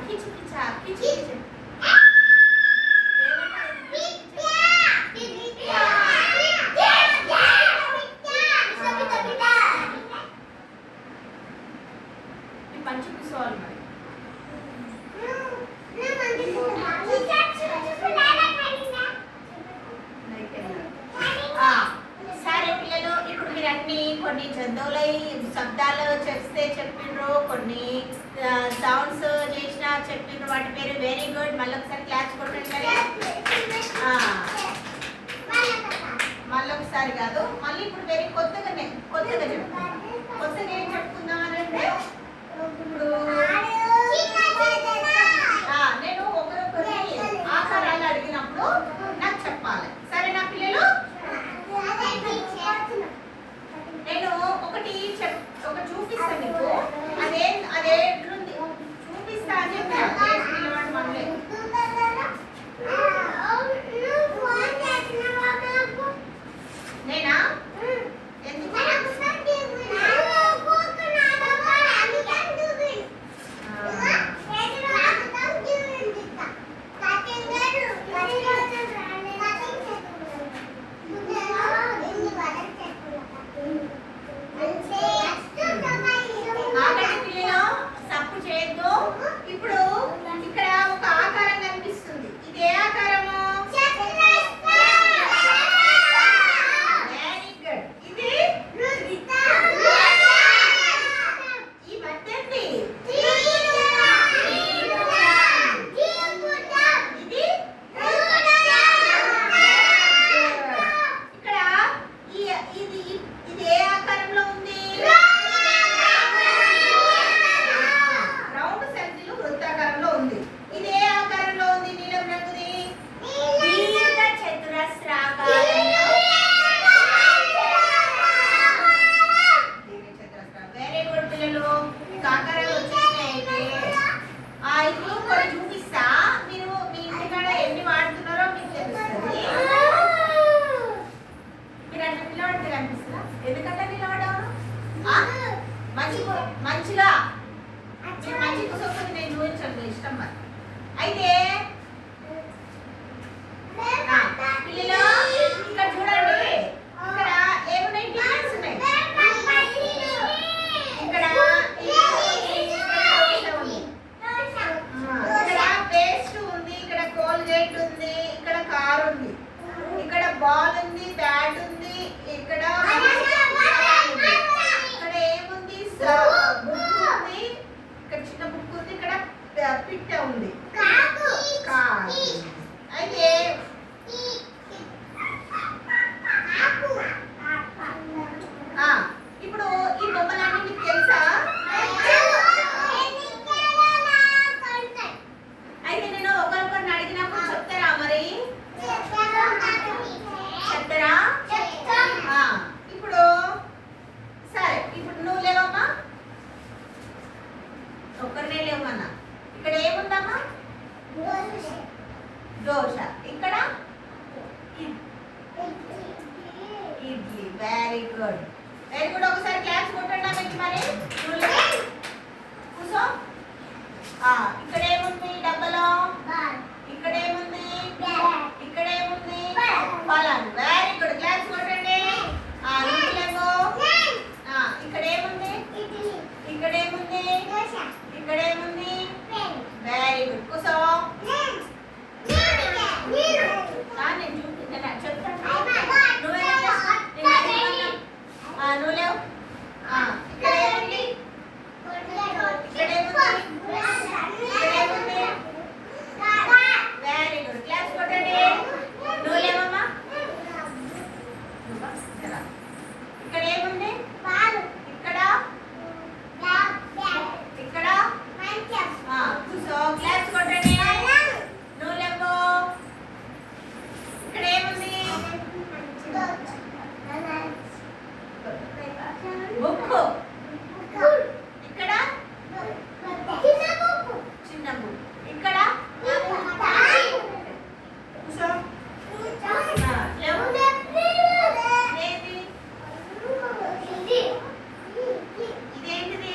కిచు కిచా కిచు కిచు మంచి కూర్చోవాలి మరి సరే పిల్లలు, ఇప్పుడు మీరు అన్ని కొన్ని జంతువులై శబ్దాలు చెప్పిండ్రు, కొన్ని సౌండ్స్ చేసిన చెప్పిండ్రు, వాటి పేరు వెరీ గుడ్. మళ్ళీ ఒకసారి క్లాస్ కొట్టండి. మళ్ళీ ఒకసారి కాదు, మళ్ళీ ఇప్పుడు వెరీ కొత్తగా చెప్తాను. కొత్తగా ఏం చెప్పుకుందాం అని అంటే, ఇప్పుడు నేను ఒకరొకరి ఆకారాలు అడిగినప్పుడు నాకు చెప్పాలి. సరేనా పిల్లలు? నేను ఒకటి చూపిస్తాను మీకు. అదే చూపిస్తా అని చెప్పాను. నేనా ఎందుకు ఇప్పుడు ఇక్కడ ఒక ఆకారం కనిపిస్తుంది. ఇది ఏ ఆకారము? Very good. ఇది ఈ మధ్యండి ఇక్కడ ఇది ఏ ఆకారంలో ఉంది? రౌండ్ సర్కిల్ వృత్తాకారంలో ఉంది. ఇది ఏ ఆకారంలో ఉంది? నీలం రంగుది దీర్ఘ చతురస్రాకారంలో. వెరీ గుడ్ పిల్లలు, మీకు ఆకారాలు వచ్చేసినాయండి. ఇప్పుడు కొన్ని చూపిస్తా, మీరు మీ ఇంటికాడ ఎన్ని వాడుతున్నారో మీకు తెలుస్తుంది. మీరు అట్లా నిలబడితే కనిపిస్తుందా? ఎందుకంటే నిలబడవు మంచిగా మంచి కూర్చోకపోతే నేను చూపించండి, ఇష్టం మరి. అయితే పిల్లలు ఇక్కడ చూడండి, ఇక్కడ ఏమున్నాయి? డిజైన్స్ ఉన్నాయి. ఇక్కడ పేస్ట్ ఉంది, ఇక్కడ కోల్గేట్ ఉంది, ఇక్కడ కార్ ఉంది, ఇక్కడ బాల్ ఉంది, బ్యాట్ ఉంది, ఇక్కడ ఏముంది? బుక్ ఉంది, ఇక్కడ చిన్న బుక్ ఉంది, ఇక్కడ పిట్ట ఉంది. అయితే ఇప్పుడు ఈ బొమ్మలన్నీ మీకు తెలుసా? అయితే నేను ఒకరికొకరిని అడిగినప్పుడు చెప్తారా మరి? చెప్తారా? ఇప్పుడు సరే, ఇప్పుడు నువ్వు లేవమ్మా, ఒక్కరినే లేవమ్మా. ఇక్కడ ఏముందమ్మా? దోశ. ఇక్కడ idli. Very good, very good. ఒకసారి క్లాస్ కొట్టండి మీకు మరి. కూర్చో. ఇక్కడ ఏముంది డబ్బలో? ఇక్కడ ఏముంది? ఇక్కడ ఏముంది? పలాన్. వెరీ గుడ్, క్లాస్ కొట్టండి. ఇక్కడ ఏముంది? ఇక్కడ ఏముంది? ఇక్కడ ఏముంది? వెరీ గుడ్, కూర్చో. నేను చెప్తాను. నువ్వు లేవు. ఇక్కడ ఏముంది? ఇక్కడ ఏముంది? ఇక్కడ ఏముంది? వెరీ గుడ్, క్లాస్ కొట్టండి. నువ్వు లేవమ్మా. ఇక్కడ ఏముంది? ఇక్కడ ఇక్కడ కూర్చో, క్లాస్ కొట్టండి. నువ్వు లేవు. ఇక్కడ ఏముంది? బుక్. ఇక్కడ చిన్న బుక్. ఇక్కడ కూర్చో. ఇదేంటిది?